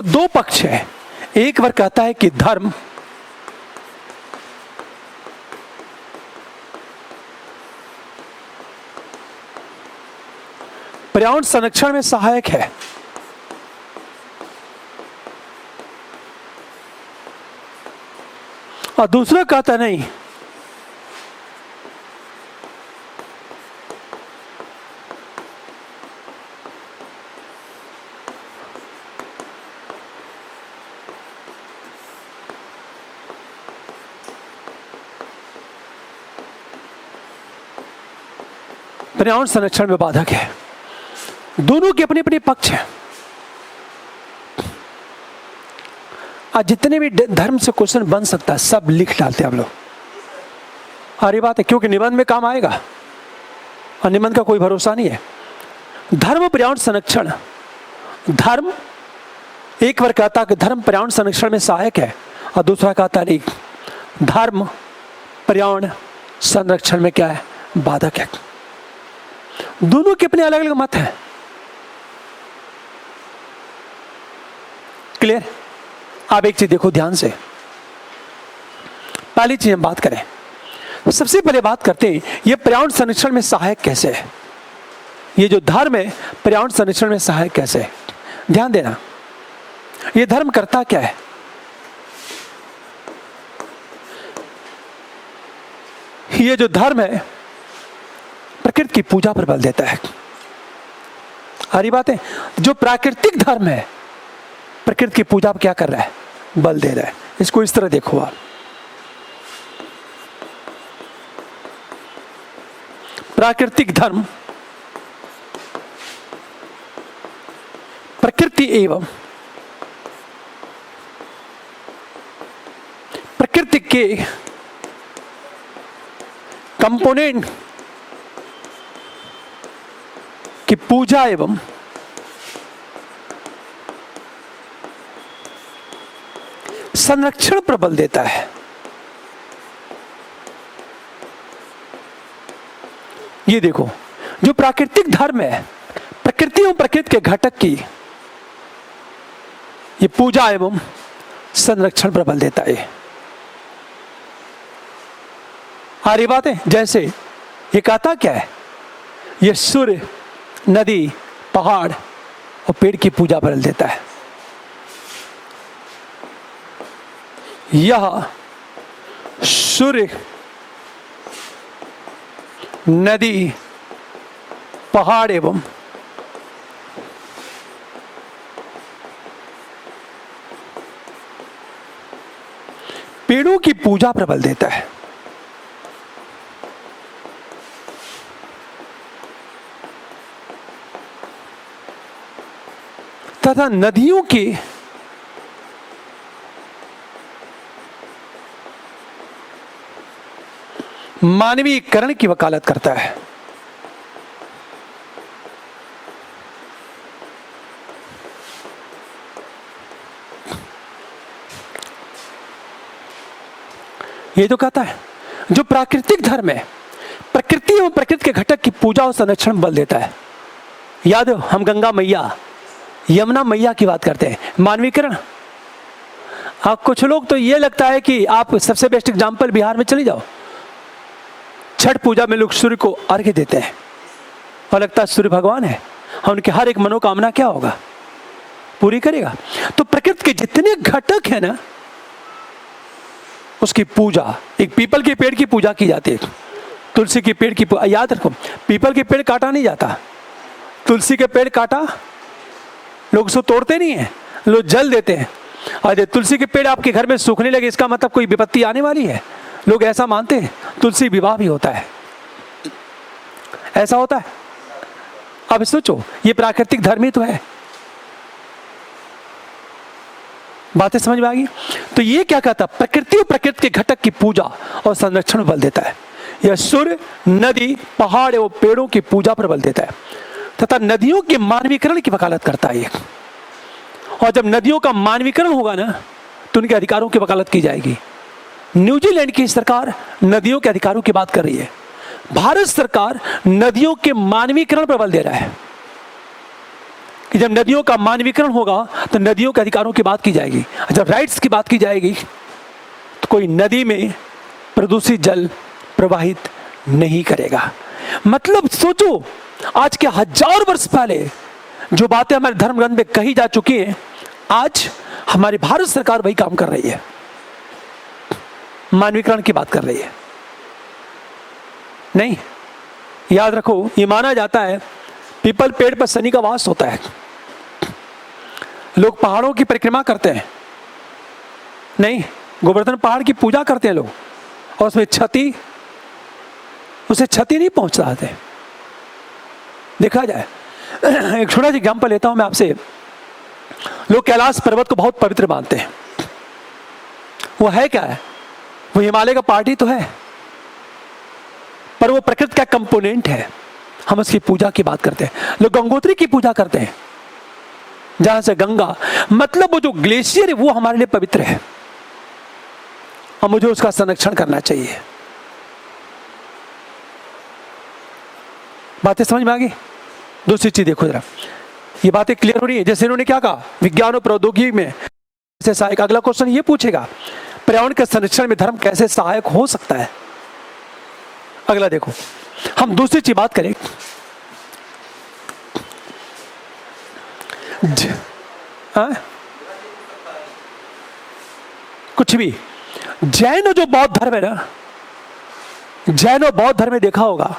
दो पक्ष है। एक वर्ग कहता है कि धर्म पर्यावरण संरक्षण में सहायक है, और दूसरा कहता नहीं, पर्यावरण संरक्षण में बाधक है। दोनों के अपने अपने पक्ष हैं। आज जितने भी धर्म से क्वेश्चन बन सकता है सब लिख डालते हैं आप लोग। अरे बात है, क्योंकि निबंध में काम आएगा और निबंध का कोई भरोसा नहीं है। धर्म पर्यावरण संरक्षण, धर्म एक बार कहता है कि धर्म पर्यावरण संरक्षण में सहायक है, और दूसरा कहता नहीं, धर्म पर्यावरण संरक्षण में क्या है, बाधक है। दोनों के अपने अलग अलग मत हैं। क्लियर? आप एक चीज देखो ध्यान से। पहली चीज हम बात करें, सबसे पहले बात करते हैं ये पर्यावरण संरक्षण में सहायक कैसे है। ये जो धर्म है पर्यावरण संरक्षण में सहायक कैसे है, ध्यान देना। ये धर्म करता क्या है? ये जो धर्म है प्रकृति की पूजा पर बल देता है। हरी बात है, जो प्राकृतिक धर्म है प्रकृति की पूजा पर क्या कर रहा है, बल दे रहा है। इसको इस तरह देखो आप, प्राकृतिक धर्म प्रकृति एवं प्रकृति के कंपोनेंट की पूजा एवं संरक्षण पर बल देता है। ये देखो, जो प्राकृतिक धर्म है प्रकृति एवं प्रकृति के घटक की ये पूजा एवं संरक्षण पर बल देता है। सारी बातें जैसे ये कहता क्या है, ये सूर्य, नदी, पहाड़ और पेड़ की पूजा पर बल देता है। यह सूर्य, नदी, पहाड़ एवं पेड़ों की पूजा पर बल देता है। तथा नदियों की मानवीकरण की वकालत करता है। ये जो कहता है जो प्राकृतिक धर्म है प्रकृति एवं प्रकृति के घटक की पूजा और संरक्षण में बल देता है। याद हो, हम गंगा मैया, यमुना मैया की बात करते हैं, मानवीकरण। आप कुछ लोग तो ये लगता है कि आप सबसे बेस्ट एग्जांपल बिहार में चले जाओ, छठ पूजा में लोग सूर्य को अर्घ्य देते हैं और लगता है सूर्य भगवान है और उनकी हर एक मनोकामना क्या होगा, पूरी करेगा। तो प्रकृति के जितने घटक है ना उसकी पूजा, एक पीपल के पेड़ की पूजा की जाती है, तुलसी के पेड़ की याद रखो, पीपल के पेड़ काटा नहीं जाता, तुलसी के पेड़ काटा लोग उसको तोड़ते नहीं है, लोग जल देते हैं। और तुलसी के पेड़ आपके घर में सूखने लगे इसका मतलब कोई विपत्ति आने वाली है, लोग ऐसा मानते हैं। तुलसी विवाह भी होता है, ऐसा होता है। अब सोचो, ये प्राकृतिक धर्म ही तो है। बातें समझ में आ गई? तो ये क्या कहता, प्रकृति और प्रकृति के घटक की पूजा और संरक्षण पर बल देता है। यह सूर्य, नदी, पहाड़ एवं पेड़ों की पूजा पर बल देता है तथा नदियों के मानवीकरण की वकालत करता है। और जब नदियों का मानवीकरण होगा ना तो उनके अधिकारों की वकालत की जाएगी। न्यूजीलैंड की सरकार नदियों के अधिकारों की बात कर रही है, भारत सरकार नदियों के मानवीकरण पर बल दे रहा है। कि जब नदियों का मानवीकरण होगा तो नदियों के अधिकारों की बात की जाएगी। जब राइट्स की बात की जाएगी तो कोई नदी में प्रदूषित जल प्रवाहित नहीं करेगा। मतलब सोचो, आज के 1000 वर्ष पहले जो बातें हमारे धर्म ग्रंथ में कही जा चुकी हैं, आज हमारी भारत सरकार वही काम कर रही है, मानवीकरण की बात कर रही है। नहीं, याद रखो, ये माना जाता है पीपल पेड़ पर शनि का वास होता है। लोग पहाड़ों की परिक्रमा करते हैं, नहीं, गोवर्धन पहाड़ की पूजा करते हैं लोग, और उसमें उसे क्षति नहीं पहुंचता है। देखा जाए, एक छोटा सा एग्जाम्पल लेता हूं मैं आपसे। लोग कैलाश पर्वत को बहुत पवित्र मानते हैं। वो है क्या है? वो हिमालय का पार्ट ही तो है, पर वो प्रकृति का कंपोनेंट है। हम उसकी पूजा की बात करते हैं। लोग गंगोत्री की पूजा करते हैं, जहां से गंगा, मतलब वो जो ग्लेशियर है वो हमारे लिए पवित्र है और मुझे उसका संरक्षण करना चाहिए। बातें समझ में आ गई? दूसरी चीज देखो जरा, ये बातें क्लियर हो रही है? जैसे इन्होंने क्या कहा, विज्ञान और प्रौद्योगिकी में कैसे सहायक। अगला क्वेश्चन ये पूछेगा, पर्यावरण के संरक्षण में धर्म कैसे सहायक हो सकता है? अगला देखो, हम दूसरी चीज बात करें, कुछ भी जैन और जो बौद्ध धर्म है ना, जैन और बौद्ध धर्म में देखा होगा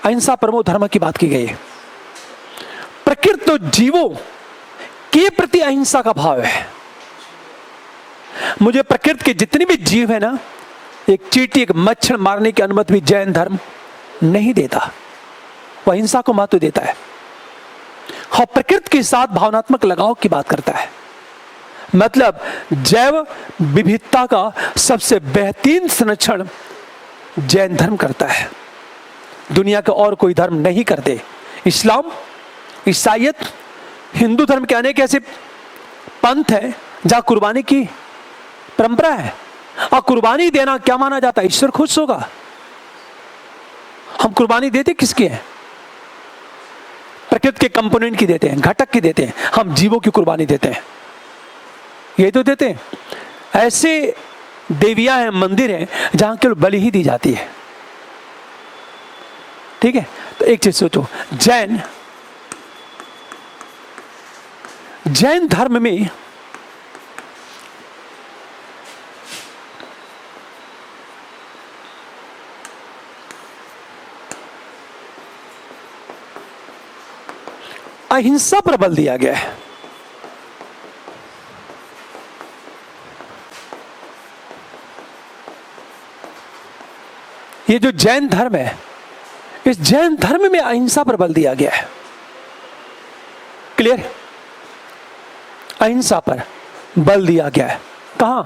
अहिंसा परमो धर्म की बात की गई है। प्रकृति और जीवों के प्रति अहिंसा का भाव है। मुझे प्रकृति के जितने भी जीव है ना, एक चींटी एक मच्छर मारने की अनुमति भी जैन धर्म नहीं देता। वह अहिंसा को महत्व देता है और प्रकृति के साथ भावनात्मक लगाव की बात करता है। मतलब जैव विविधता का सबसे बेहतरीन संरक्षण जैन धर्म करता है, दुनिया के और कोई धर्म नहीं करते। इस्लाम, ईसाईयत, हिंदू धर्म के अनेक ऐसे पंथ हैं जहां कुर्बानी की परंपरा है, और कुर्बानी देना क्या माना जाता है? ईश्वर खुश होगा। हम कुर्बानी देते किसकी है? प्रकृति के कंपोनेंट की देते हैं, घटक की देते हैं। हम जीवों की कुर्बानी देते हैं, ये तो देते हैं। ऐसे देवियां हैं, मंदिर हैं जहां केवल बलि ही दी जाती है। ठीक है, तो एक चीज सोचो, जैन धर्म में अहिंसा पर बल दिया गया है। ये जो जैन धर्म है, इस जैन धर्म में अहिंसा पर बल दिया गया है। क्लियर? अहिंसा पर बल दिया गया है। कहां?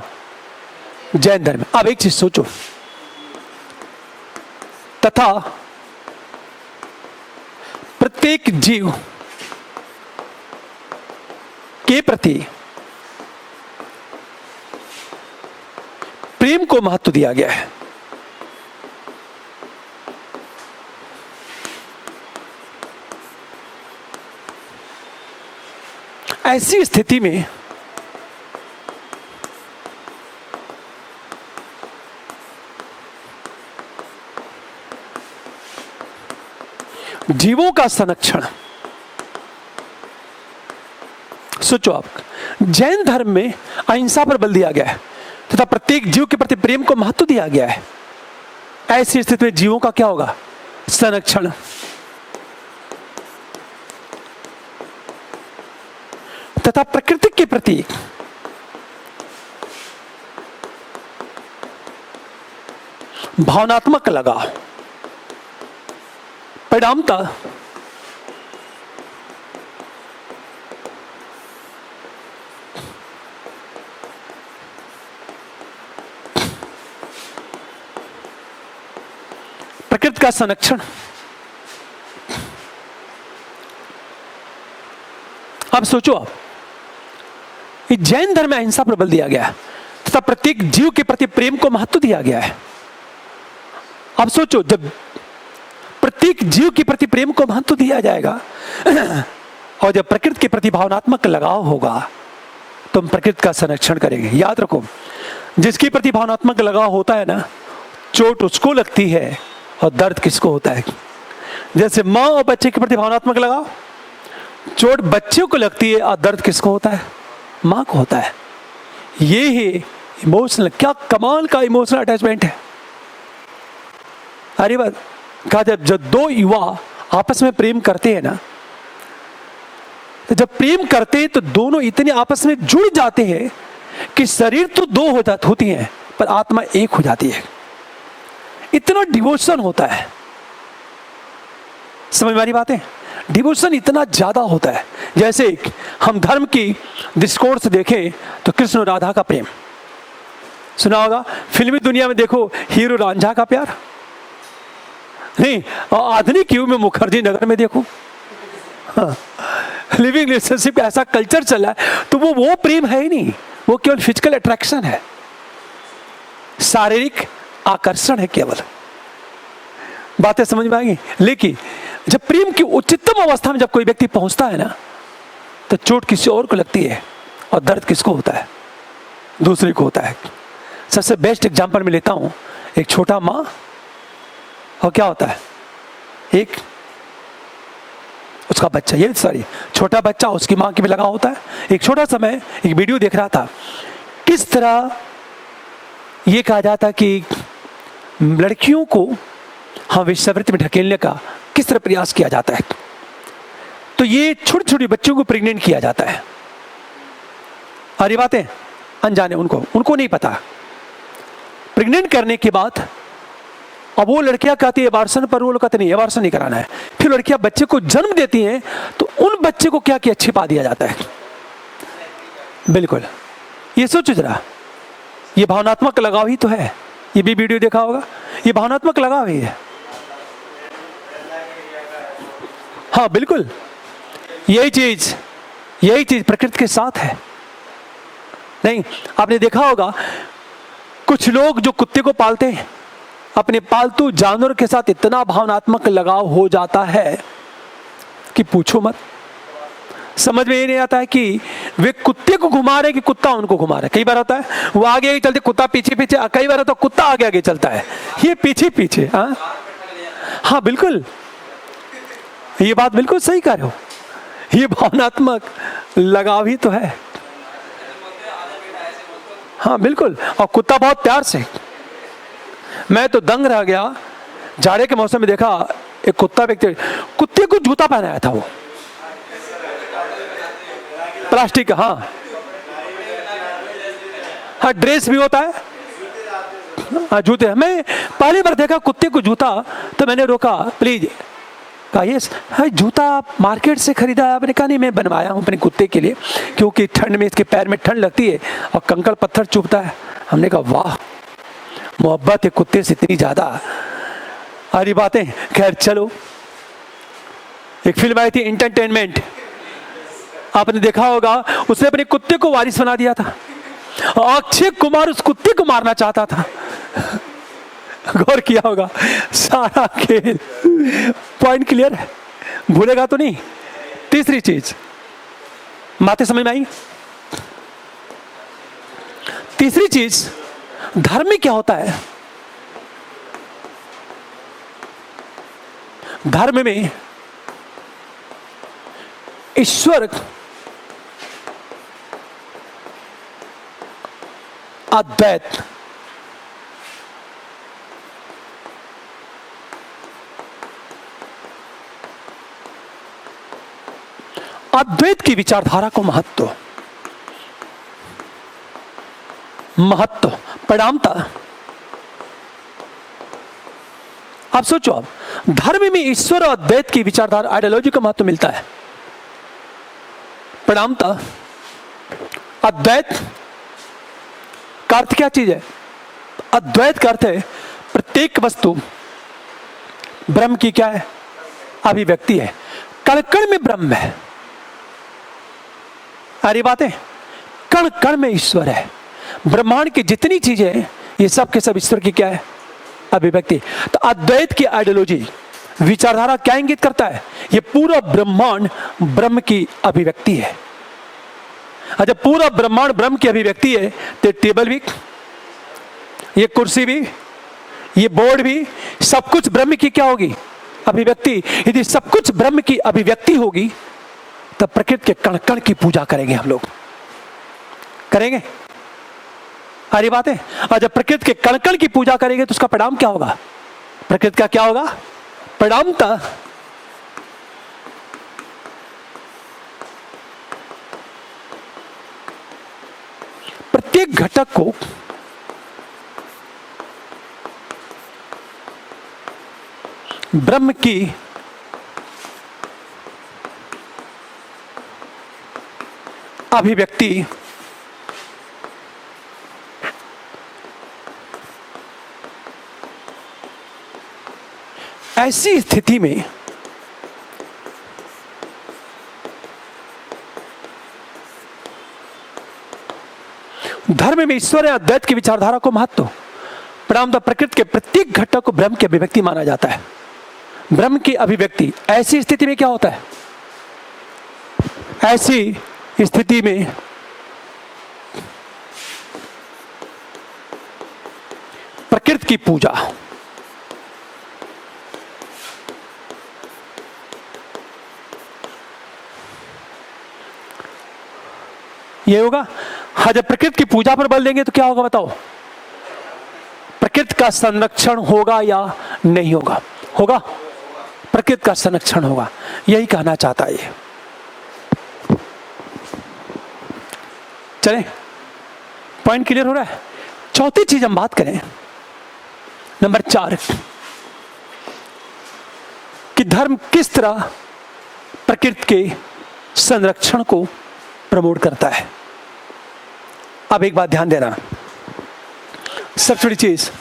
जैन धर्म। अब एक चीज सोचो, तथा प्रत्येक जीव के प्रति प्रेम को महत्व दिया गया है। ऐसी स्थिति में जीवों का संरक्षण, सोचो आप, जैन धर्म में अहिंसा पर बल दिया गया है तथा प्रत्येक जीव के प्रति प्रेम को महत्व दिया गया है। ऐसी स्थिति में जीवों का क्या होगा? संरक्षण। तथा प्रकृति के प्रति भावनात्मक लगाव। परिणामतः प्रकृति का संरक्षण। अब सोचो आप, जैन धर्म में अहिंसा पर बल दिया गया है तथा प्रत्येक जीव के प्रति प्रेम को महत्व दिया गया है। अब सोचो, जब प्रत्येक जीव के प्रति प्रेम को महत्व दिया जाएगा और जब प्रकृति के प्रति भावनात्मक लगाव होगा तो हम प्रकृति का संरक्षण करेंगे। याद रखो, जिसके प्रति भावनात्मक लगाव होता है ना, चोट उसको लगती है और दर्द किसको होता है। जैसे माँ और बच्चे के प्रति भावनात्मक लगाव, चोट बच्चों को लगती है और दर्द किसको होता है, माँ को होता है। ये ही इमोशनल, क्या कमाल का इमोशनल अटैचमेंट है। अरे बात कहा, जब दो युवा आपस में प्रेम करते हैं ना, तो जब प्रेम करते हैं तो दोनों इतने आपस में जुड़ जाते हैं कि शरीर तो दो होती हैं पर आत्मा एक हो जाती है। इतना डिवोशन होता है, समझ में आ रही बात है। डिवोशन इतना ज्यादा होता है। जैसे हम धर्म की दृष्टिकोण से देखें तो कृष्ण और राधा का प्रेम सुना होगा। फिल्मी दुनिया में देखो, हीरो रांझा का प्यार नहीं, और आधुनिक युग में मुखर्जी नगर में देखो, हाँ, लिविंग रिलेशनशिप ऐसा कल्चर चला है, तो वो प्रेम है ही नहीं, वो केवल फिजिकल अट्रैक्शन है, शारीरिक आकर्षण है केवल। बातें समझ में आएंगी। लेकिन जब प्रेम की उच्चतम अवस्था में जब कोई व्यक्ति पहुंचता है ना, तो चोट किसी और को लगती है और दर्द किसको होता है, दूसरे को होता है। सबसे बेस्ट एग्जांपल मैं लेता हूं, एक छोटा माँ और क्या होता है, एक उसका बच्चा, ये सॉरी छोटा बच्चा उसकी माँ के भी लगा होता है। एक छोटा सा मैं एक वीडियो देख रहा था, किस तरह ये कहा जाता कि लड़कियों को हम वेश्यावृत्ति में ढकेलने का किस तरह प्रयास किया जाता है। तो ये छोटे छोटे बच्चों को प्रेग्नेंट किया जाता है, और ये बातें अनजाने, उनको नहीं पता। प्रेग्नेंट करने के बाद अब वो लड़कियां कहती है एबार्सन, पर वो लोग कहते नहीं, एबार्सन नहीं कराना है। फिर लड़कियां बच्चे को जन्म देती हैं, तो उन बच्चे को क्या किया, छिपा दिया जाता है। बिल्कुल, ये सोचो जरा, ये भावनात्मक लगाव ही तो है। ये भी वीडियो देखा होगा, ये भावनात्मक लगाव ही है। हाँ बिल्कुल, यही चीज प्रकृति के साथ है। नहीं, आपने देखा होगा कुछ लोग जो कुत्ते को पालते हैं, अपने पालतू जानवर के साथ इतना भावनात्मक लगाव हो जाता है कि पूछो मत। समझ में ये नहीं आता है कि वे कुत्ते को घुमा रहे कि कुत्ता उनको घुमा रहा है। कई बार होता है वो आगे आगे चलते, कुत्ता पीछे पीछे, कई बार होता है कुत्ता आगे आगे चलता है, ये पीछे पीछे। हाँ बिल्कुल, ये बात बिल्कुल सही कह रहे हो, ये भावनात्मक लगाव ही तो है। हाँ बिल्कुल, और कुत्ता बहुत प्यार से, मैं तो दंग रह गया, जाड़े के मौसम में देखा एक कुत्ते को जूता पहनाया था, वो प्लास्टिक का। हाँ ड्रेस भी होता है, हाँ जूते। मैं पहली बार देखा कुत्ते को जूता, तो मैंने रोका, प्लीज कहा ये हाँ जूता मार्केट से खरीदा है? आपने कहा नहीं, मैं बनवाया हूँ अपने कुत्ते के लिए, क्योंकि ठंड में इसके पैर में ठंड लगती है और कंकड़ पत्थर चुभता है। हमने कहा वाह, मोहब्बत है कुत्ते से इतनी ज्यादा। सारी बातें खैर चलो। एक फिल्म आई थी एंटरटेनमेंट, आपने देखा होगा, उसने अपने कुत्ते को वारिस बना दिया था। अक्षय कुमार उस कुत्ते को मारना चाहता था। गौर किया होगा, सारा खेल। पॉइंट क्लियर है, भूलेगा तो नहीं। तीसरी चीज, बातें समझ में आई? तीसरी चीज, धर्म में क्या होता है? धर्म में ईश्वर अद्वैत, अद्वैत की विचारधारा को महत्व परिणामता। आप सोचो, अब धर्म में ईश्वर और अद्वैत की विचारधारा आइडियोलॉजी का महत्व मिलता है। परिणामता अद्वैत का अर्थ क्या चीज है? अद्वैत का अर्थ है प्रत्येक वस्तु ब्रह्म की क्या है? अभिव्यक्ति है। कण कण में ब्रह्म है। अरे बात है, कण कण में ईश्वर है। ब्रह्मांड की जितनी चीजें हैं, ये सब के सब ईश्वर की क्या है? अभिव्यक्ति। तो अद्वैत की आइडियोलॉजी विचारधारा क्या इंगित करता है? ये पूरा ब्रह्मांड ब्रह्म की अभिव्यक्ति है। अच्छा, पूरा ब्रह्मांड ब्रह्म की अभिव्यक्ति है तो टेबल भी, ये कुर्सी भी, ये बोर्ड भी, सब कुछ ब्रह्म की क्या होगी? अभिव्यक्ति। यदि सब कुछ ब्रह्म की अभिव्यक्ति होगी तब प्रकृति के कण कण की पूजा करेंगे हम लोग, करेंगे? अरे बात है। और जब प्रकृति के कण कण की पूजा करेंगे तो उसका परिणाम क्या होगा? प्रकृति का क्या होगा परिणाम? प्रत्येक घटक को ब्रह्म की अभिव्यक्ति ऐसी स्थिति में धर्म में ईश्वर या अद्वैत की विचारधारा को महत्व, परिणाम प्रकृति के प्रत्येक घटक को ब्रह्म की अभिव्यक्ति माना जाता है। ब्रह्म की अभिव्यक्ति ऐसी स्थिति में क्या होता है? ऐसी स्थिति में प्रकृति की पूजा ये होगा। हाँ, जब प्रकृति की पूजा पर बल देंगे तो क्या होगा बताओ? प्रकृति का संरक्षण होगा या नहीं होगा? होगा, प्रकृति का संरक्षण होगा। यही कहना चाहता है ये। चलें, पॉइंट क्लियर हो रहा है? चौथी चीज हम बात करें, नंबर 4, कि धर्म किस तरह प्रकृति के संरक्षण को प्रमोट करता है। अब एक बात ध्यान देना, सबसे बड़ी चीज,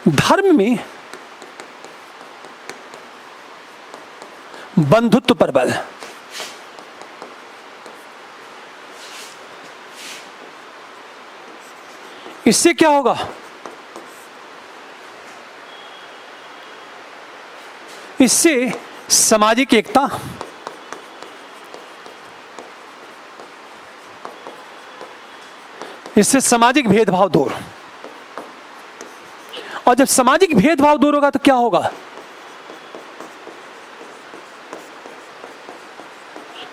धर्म में बंधुत्व पर बल, इससे क्या होगा? इससे सामाजिक एकता, इससे सामाजिक भेदभाव दूर, और जब सामाजिक भेदभाव दूर होगा तो क्या होगा?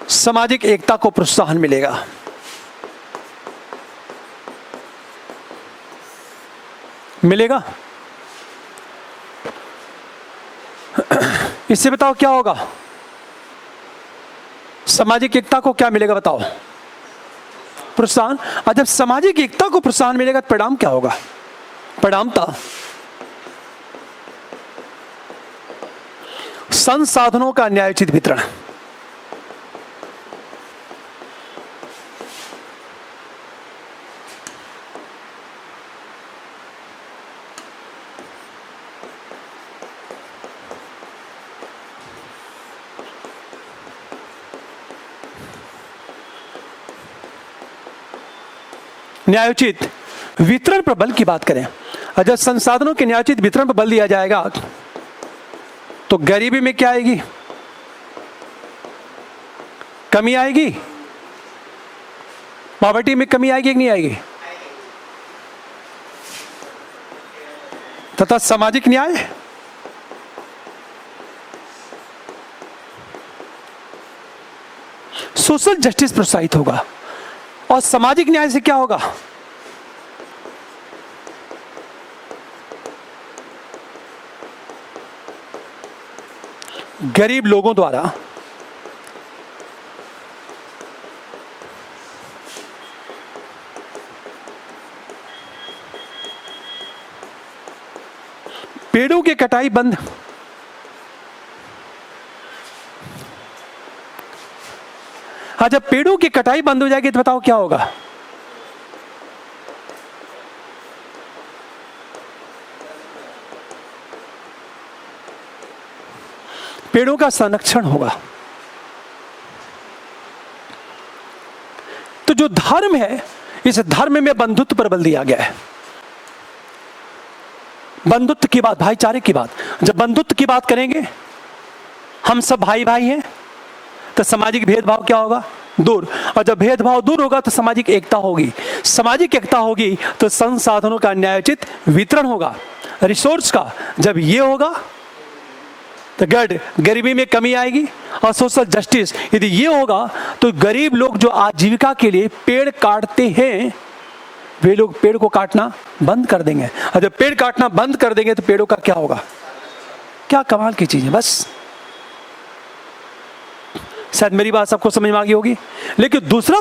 सामाजिक एकता को प्रोत्साहन मिलेगा। मिलेगा। इससे बताओ क्या होगा? सामाजिक एकता को क्या मिलेगा बताओ? प्रोत्साहन। और जब सामाजिक एकता को प्रोत्साहन मिलेगा तो परिणाम क्या होगा? परिणाम था संसाधनों का न्यायोचित वितरण। न्यायोचित वितरण पर बल की बात करें, अगर संसाधनों के न्यायोचित वितरण पर बल दिया जाएगा तो गरीबी में क्या आएगी? कमी आएगी। पॉवर्टी में कमी आएगी कि नहीं आएगी? तथा सामाजिक न्याय, सोशल जस्टिस प्रोत्साहित होगा। और सामाजिक न्याय से क्या होगा? गरीब लोगों द्वारा पेड़ों की कटाई बंद, हाँ, जब पेड़ों की कटाई बंद हो जाएगी तो बताओ क्या होगा? पेड़ों का संरक्षण होगा। तो जो धर्म है, इस धर्म में बंधुत्व पर बल दिया गया है। बंधुत्व की बात, भाईचारे की बात, जब बंधुत्व की बात करेंगे, हम सब भाई भाई हैं, तो सामाजिक भेदभाव क्या होगा? दूर। और जब भेदभाव दूर होगा तो सामाजिक एकता होगी, सामाजिक एकता होगी तो संसाधनों का न्यायोचित वितरण होगा, रिसोर्स का। जब ये होगा तो गरीबी में कमी आएगी। और सोशल जस्टिस यदि ये होगा तो गरीब लोग जो आजीविका के लिए पेड़ काटते हैं, वे लोग पेड़ को काटना बंद कर देंगे। और जब पेड़ काटना बंद कर देंगे तो पेड़ों का क्या होगा? क्या कमाल की चीज है। बस शायद मेरी बात सबको समझ में आ गई होगी। लेकिन दूसरा